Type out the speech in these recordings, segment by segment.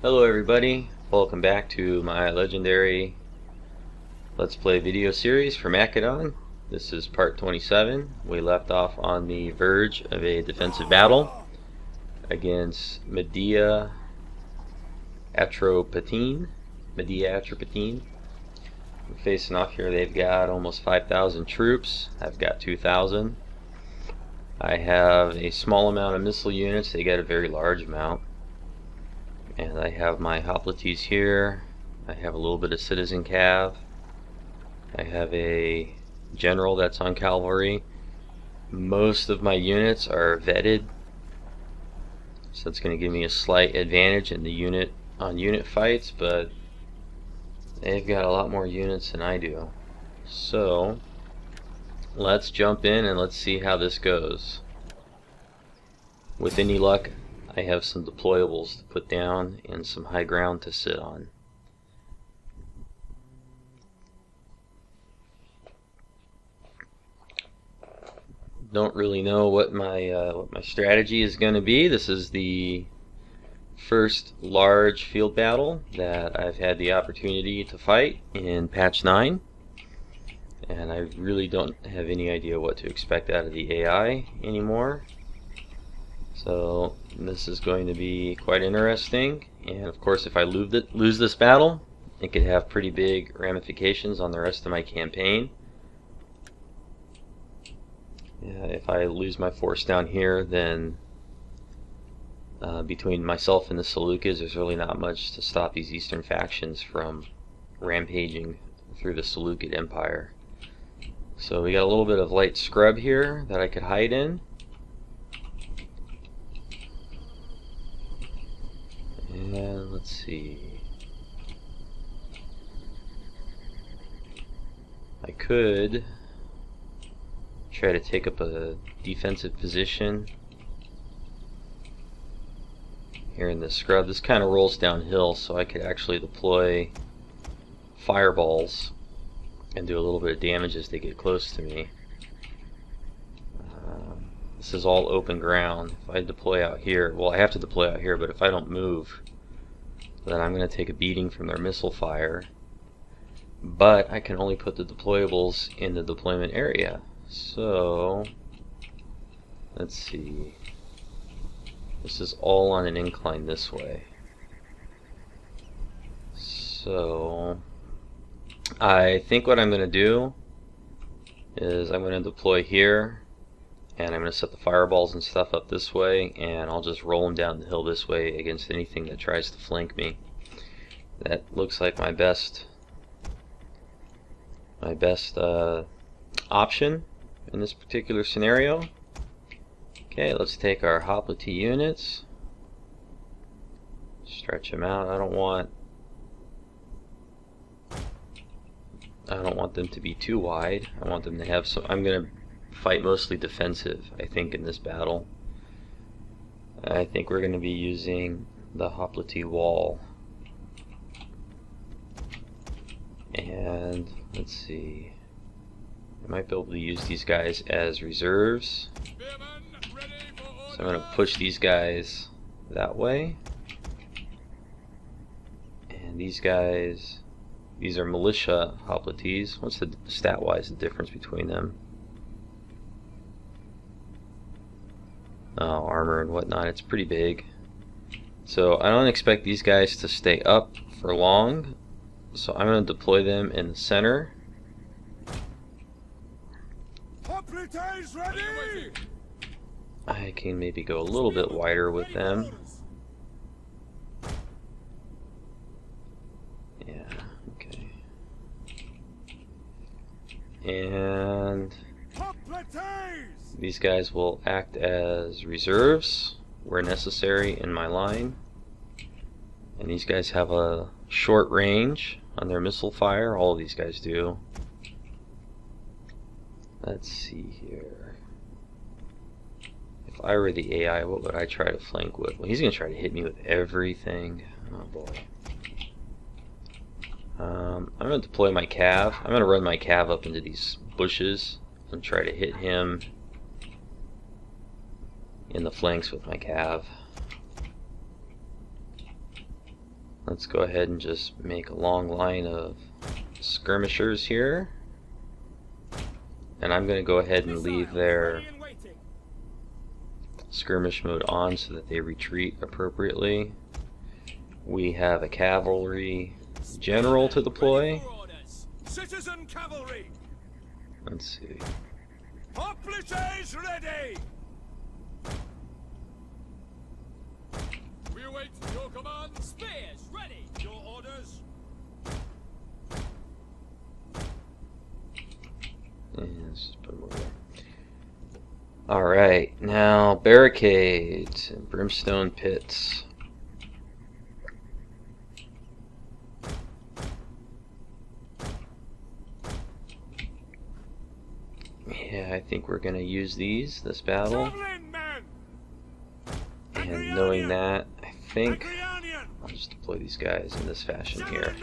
Hello everybody, welcome back to my legendary Let's Play video series for Macedon. This is part 27. We left off on the verge of a defensive battle against Media Atropatene. We're facing off here. They've got almost 5,000 troops. I've got 2,000. I have a small amount of missile units. They got a very large amount. And I have my hoplites here. I have a little bit of citizen cav. I have a general that's on cavalry. Most of my units are vetted, so that's going to give me a slight advantage in the unit fights, but they've got a lot more units than I do. So let's jump in and let's see how this goes. With any luck, I have some deployables to put down and some high ground to sit on. Don't really know what my strategy is going to be. This is the first large field battle that I've had the opportunity to fight in patch 9, and I really don't have any idea what to expect out of the AI anymore. So this is going to be quite interesting, and of course if I lose this battle, it could have pretty big ramifications on the rest of my campaign. If I lose my force down here, then between myself and the Seleucids, there's really not much to stop these eastern factions from rampaging through the Seleucid Empire. So we got a little bit of light scrub here that I could hide in. And let's see. I could try to take up a defensive position here in the scrub. This kind of rolls downhill, so I could actually deploy fireballs and do a little bit of damage as they get close to me. This is all open ground. If I deploy out here, well, I have to deploy out here, but if I don't move, then I'm going to take a beating from their missile fire. But I can only put the deployables in the deployment area. So let's see. This is all on an incline this way. So I think what I'm going to do is I'm going to deploy here, and I'm going to set the fireballs and stuff up this way, and I'll just roll them down the hill this way against anything that tries to flank me. That looks like my best option in this particular scenario. Okay, let's take our hoplite units, stretch them out. I don't want them to be too wide. I want them to have some. I'm going to fight mostly defensive, I think, in this battle. I think we're going to be using the hoplite wall. And let's see, I might be able to use these guys as reserves. So I'm going to push these guys that way. And these guys, these are militia hoplites. What's the stat-wise the difference between them? Armor and whatnot, it's pretty big. So I don't expect these guys to stay up for long. So I'm going to deploy them in the center. I can maybe go a little bit wider with them. Yeah, okay. And these guys will act as reserves where necessary in my line. And these guys have a short range on their missile fire. All of these guys do. Let's see here. If I were the AI, what would I try to flank with? Well, he's going to try to hit me with everything. Oh boy. I'm going to deploy my cav. I'm going to run my cav up into these bushes and try to hit him in the flanks with my cav. Let's go ahead and just make a long line of skirmishers here. And I'm going to go ahead and leave their skirmish mode on so that they retreat appropriately. We have a cavalry general to deploy. Citizen cavalry. Let's see. Hoplites ready. We await your command. Spears ready. Your orders. And let's just put them over there. Alright, now barricades and brimstone pits. Yeah, I think we're going to use this battle. And knowing that, I think I'll just deploy these guys in this fashion here.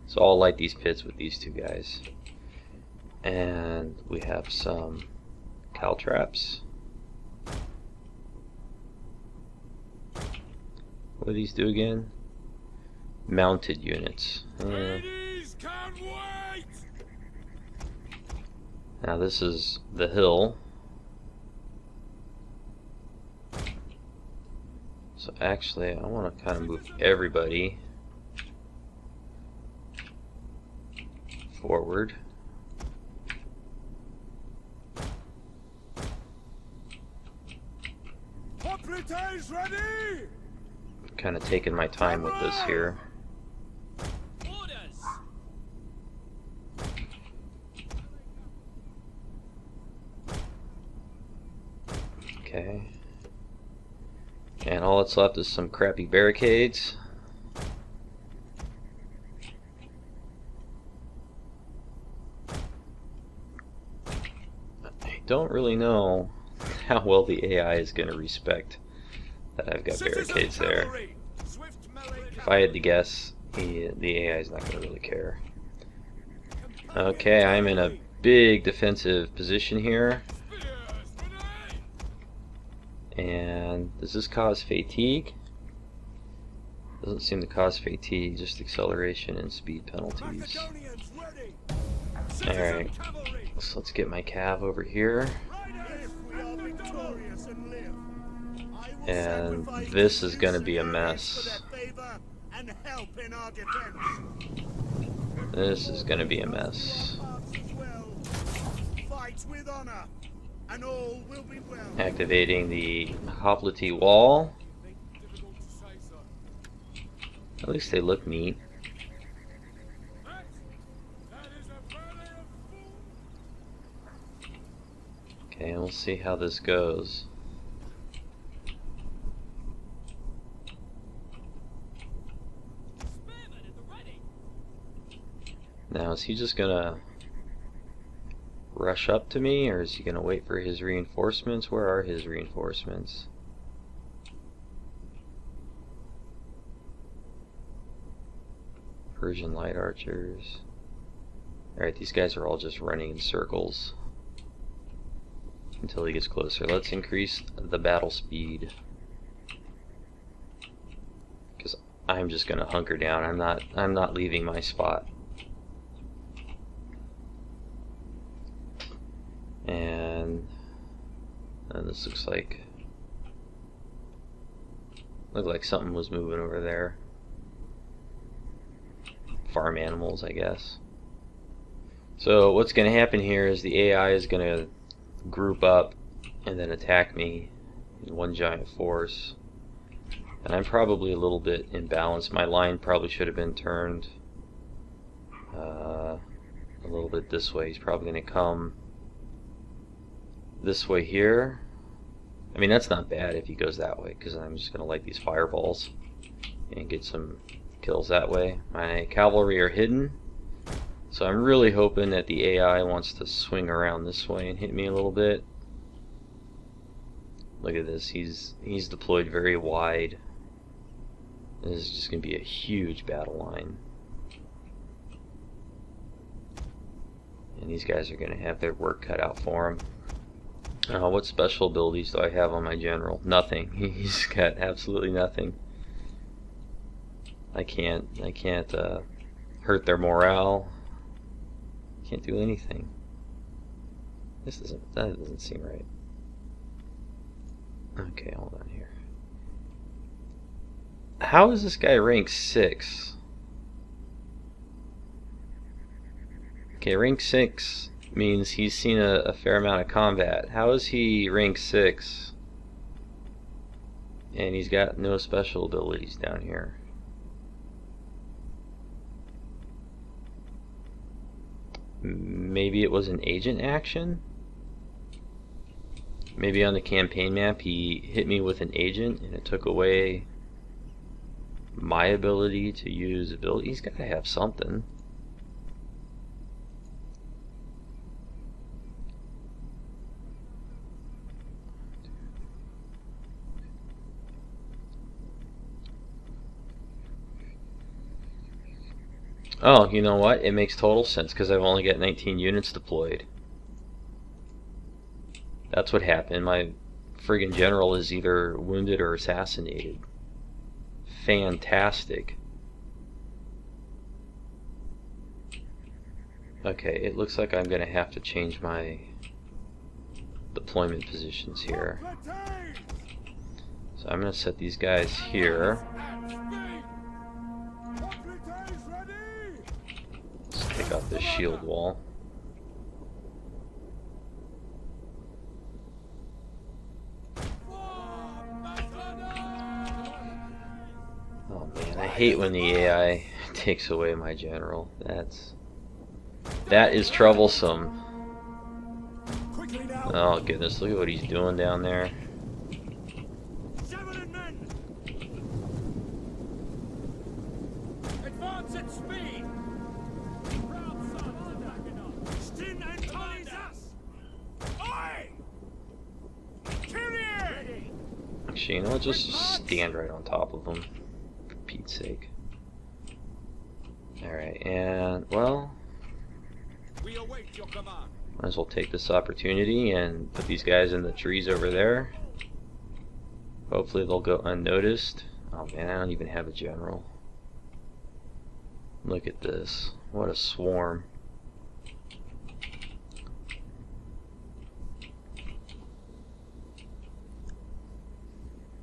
So I'll light these pits with these two guys. And we have some caltraps. What do these do again? Mounted units. Now this is the hill. So actually I want to kind of move everybody forward. Kind of taking my time with this here. Okay. And all that's left is some crappy barricades. I don't really know how well the AI is going to respect that I've got barricades there. If I had to guess, the AI is not going to really care. Okay, I'm in a big defensive position here. And does this cause fatigue? Doesn't seem to cause fatigue, just acceleration and speed penalties. Alright, so let's get my cav over here. And this is going to be a mess. This is going to be a mess. Activating the hoplite wall. At least they look neat. Okay, and we'll see how this goes. Now, is he just gonna rush up to me, or is he gonna wait for his reinforcements? Where are his reinforcements? Persian light archers. Alright, these guys are all just running in circles until he gets closer. Let's increase the battle speed, because I'm just gonna hunker down. I'm not leaving my spot. And this looks like something was moving over there. Farm animals, I guess. So what's going to happen here is the AI is going to group up and then attack me in one giant force. And I'm probably a little bit imbalanced. My line probably should have been turned a little bit this way. He's probably going to come this way here. I mean, that's not bad if he goes that way, because I'm just going to light these fireballs and get some kills that way. My cavalry are hidden, so I'm really hoping that the AI wants to swing around this way and hit me a little bit. Look at this, he's deployed very wide. This is just going to be a huge battle line. And these guys are going to have their work cut out for them. What special abilities do I have on my general? Nothing. He's got absolutely nothing. I can't hurt their morale. Can't do anything. That doesn't seem right. Okay, hold on here. How is this guy rank 6? Okay, rank 6 means he's seen a fair amount of combat. How is he rank 6? And he's got no special abilities down here. Maybe it was an agent action? Maybe on the campaign map he hit me with an agent and it took away my ability to use ability. He's got to have something. Oh, you know what? It makes total sense because I've only got 19 units deployed. That's what happened. My friggin' general is either wounded or assassinated. Fantastic. Okay, it looks like I'm gonna have to change my deployment positions here. So I'm gonna set these guys here. Let's take out this shield wall. Oh man, I hate when the AI takes away my general. That is troublesome. Oh goodness, look at what he's doing down there. Advance at speed. Actually, you know what? Just stand right on top of them, for Pete's sake. Alright, and well, We await your command. might as well take this opportunity and put these guys in the trees over there. Hopefully they'll go unnoticed. Oh man, I don't even have a general. Look at this. What a swarm.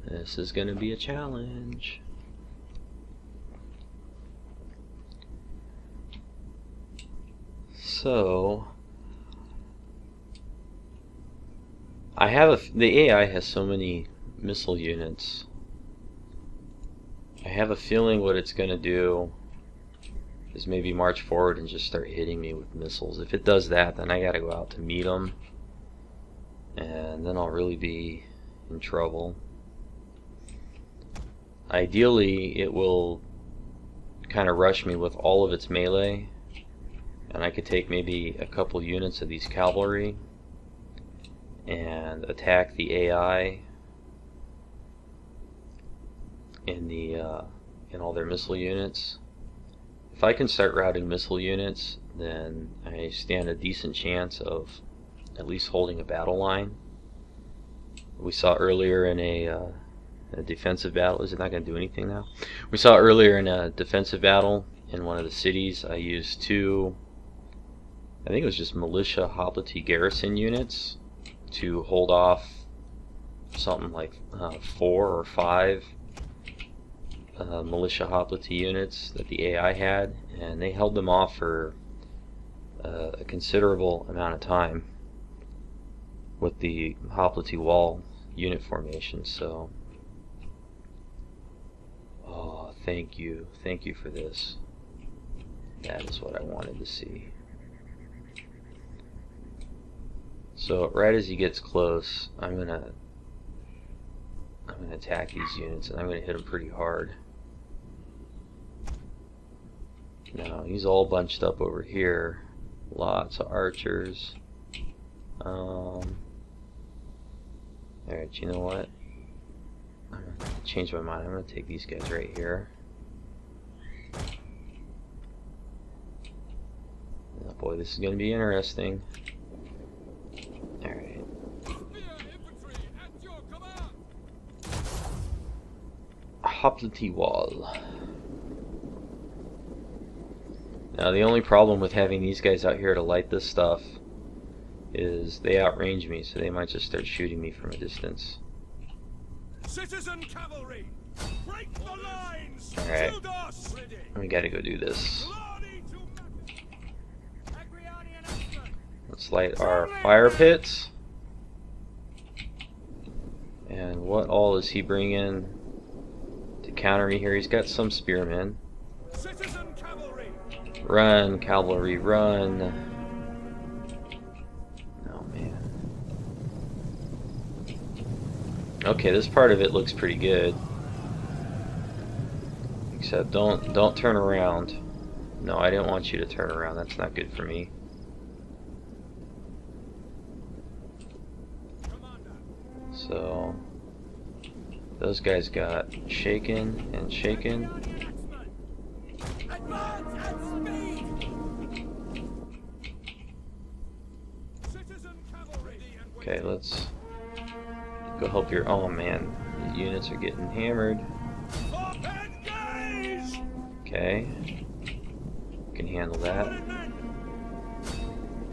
This is gonna be a challenge. So the AI has so many missile units. I have a feeling what it's gonna do is maybe march forward and just start hitting me with missiles. If it does that, then I gotta go out to meet them, and then I'll really be in trouble. Ideally, it will kind of rush me with all of its melee, and I could take maybe a couple units of these cavalry and attack the AI in all their missile units. If I can start routing missile units, then I stand a decent chance of at least holding a battle line. We saw earlier in a defensive battle. Is it not going to do anything now? We saw earlier in a defensive battle in one of the cities, I used two, I think it was just militia hoplite garrison units to hold off something like 4 or 5 militia hoplite units that the AI had, and they held them off for a considerable amount of time with the hoplite wall unit formation. So oh, thank you for this. That is what I wanted to see. So right as he gets close, I'm gonna attack these units, and I'm gonna hit them pretty hard. Now he's all bunched up over here. Lots of archers. Alright, you know what? I'm gonna change my mind. I'm gonna take these guys right here. Oh boy, this is gonna be interesting. Alright. Atropatene wall. Now the only problem with having these guys out here to light this stuff is they outrange me, so they might just start shooting me from a distance. Citizen cavalry, break the lines. Alright, Shield us. we gotta go do this. Glory to Agriani and Aston. Let's light our fire pits. And what all is he bringing to counter me here? He's got some spearmen. Citizen cavalry. Run, cavalry, run. Oh man. Okay, this part of it looks pretty good. Except don't turn around. No, I didn't want you to turn around. That's not good for me. So those guys got shaken and shaken. Advance at speed. Citizen cavalry. Okay, let's go help your. Oh man, the units are getting hammered. Engage. Okay, can handle that.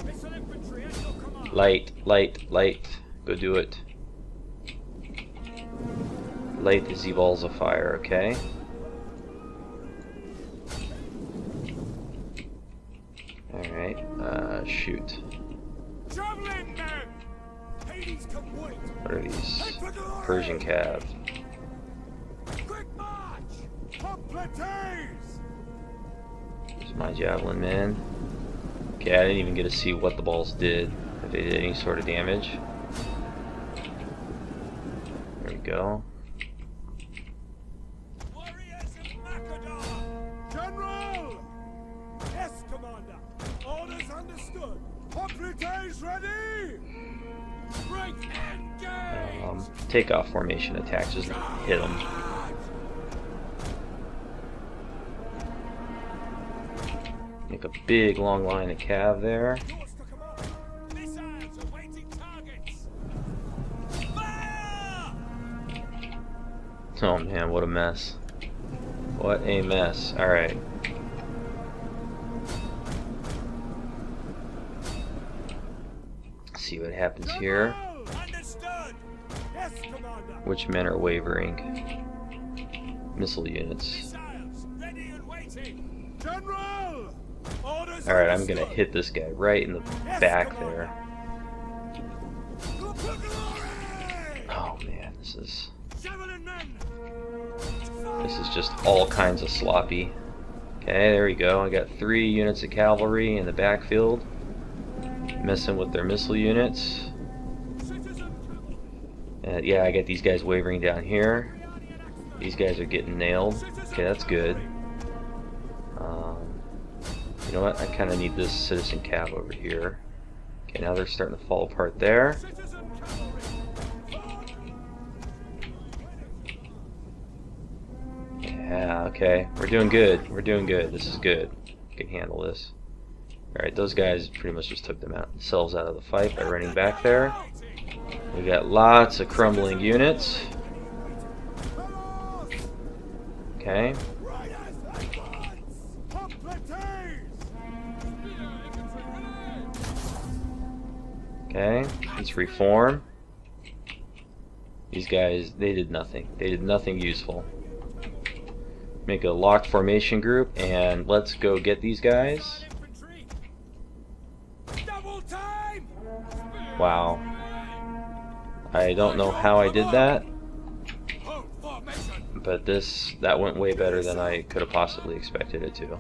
Missile infantry at your command. Light, light, light. Go do it. Light the balls of fire. Okay. All right. Shoot. Javelin men. Hades can wait. What are these? Persian cav. Quick march. Completes. There's my javelin men. Okay, I didn't even get to see what the balls did. If they did any sort of damage. There we go. Warriors of Macedon. General. Yes, Commander. Orders understood. Completes ready. Break engage. Takeoff formation attacks. Just hit them. Make a big long line of cav there. Yours to command. Missiles awaiting targets. Fire! Oh man, what a mess. What a mess. Alright. See what happens here. Understood. Yes, Commander. Which men are wavering? Missile units. Missiles ready and waiting. General. Orders Alright, I'm gonna understood. hit this guy right in the back there. Oh man, this is just all kinds of sloppy. Okay, there we go. I got 3 units of cavalry in the backfield, messing with their missile units. Yeah, I got these guys wavering down here. These guys are getting nailed. Okay, that's good. You know what? I kind of need this citizen cav over here. Okay, now they're starting to fall apart there. Yeah, okay. We're doing good. We're doing good. This is good. We can handle this. Alright, those guys pretty much just took themselves out of the fight by running back there. We got lots of crumbling units. Okay. Okay, let's reform. These guys, they did nothing. They did nothing useful. Make a locked formation group and let's go get these guys. Wow. I don't know how I did that, but that went way better than I could have possibly expected it to.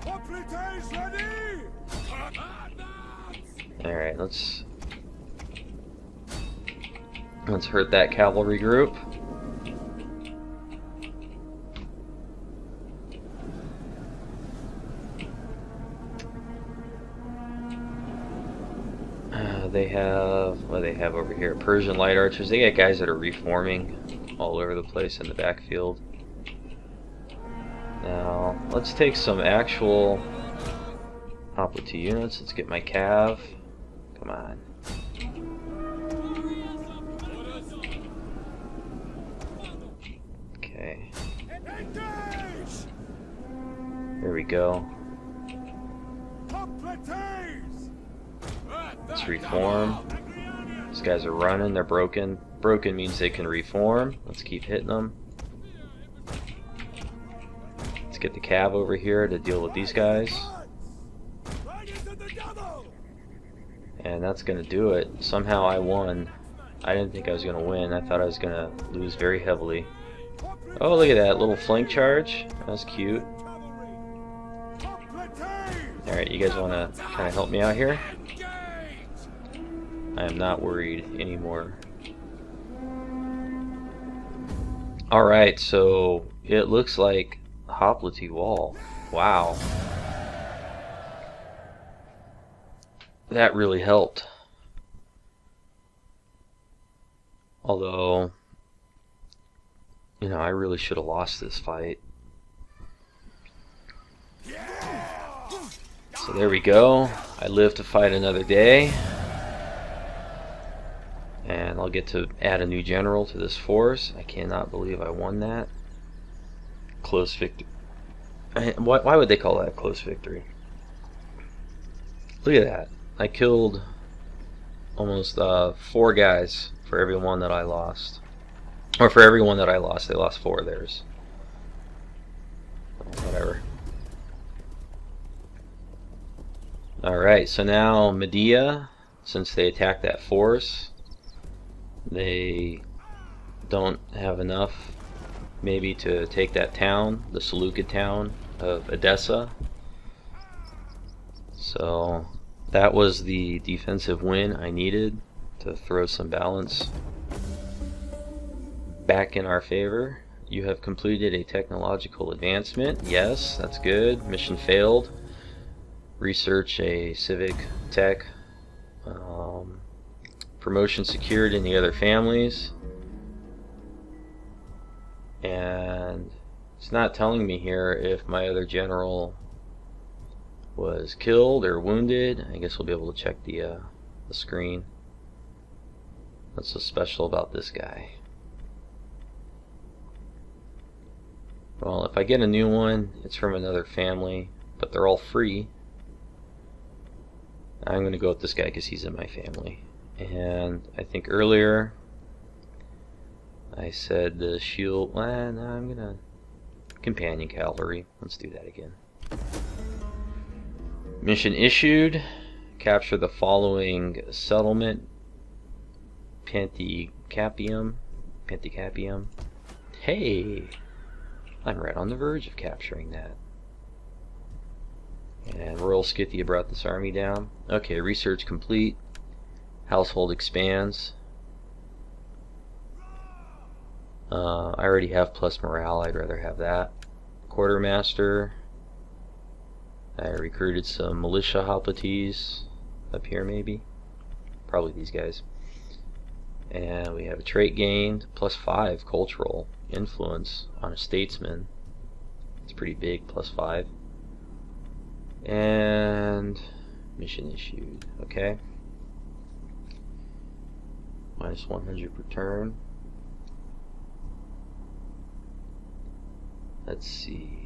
Alright, let's hurt that cavalry group. They have, what do they have over here? Persian light archers. They got guys that are reforming all over the place in the backfield. Now, let's take some actual Atropatene units. Let's get my cav. Come on. Okay. we go. Atropatene! Let's reform. These guys are running, they're broken. Broken means they can reform. Let's keep hitting them. Let's get the cav over here to deal with these guys. And that's gonna do it. Somehow I won. I didn't think I was gonna win. I thought I was gonna lose very heavily. Oh, look at that little flank charge. That's cute. Alright, you guys wanna kinda help me out here? I am not worried anymore. Alright, so it looks like Hoplite wall. Wow. That really helped. Although, you know, I really should have lost this fight. So there we go. I live to fight another day. And I'll get to add a new general to this force. I cannot believe I won that. Close victory. Why would they call that a close victory? Look at that. I killed almost 4 guys for every one that I lost. Or for every one that I lost, they lost 4 of theirs. Whatever. Alright, so now Media, since they attacked that force, they don't have enough maybe to take that town, the Seleucid town of Edessa. So that was the defensive win I needed to throw some balance back in our favor. You have completed a technological advancement. Yes, that's good. Mission failed. Research a civic tech. Promotion secured in the other families. And it's not telling me here if my other general was killed or wounded. I guess we'll be able to check the screen. What's so special about this guy? Well, if I get a new one, it's from another family, but they're all free. I'm going to go with this guy because he's in my family. And I think earlier I said the shield. Well, no, I'm going to companion cavalry. Let's do that again. Mission issued. Capture the following settlement: Panticapium. Hey, I'm right on the verge of capturing that. And Royal Scythia brought this army down. Okay, research complete. Household expands. I already have plus morale. I'd rather have that. Quartermaster. I recruited some militia hoplites up here, maybe. Probably these guys. And we have a trait gained, +5 cultural influence on a statesman. It's pretty big, +5. And mission issued. Okay. -100 per turn. Let's see.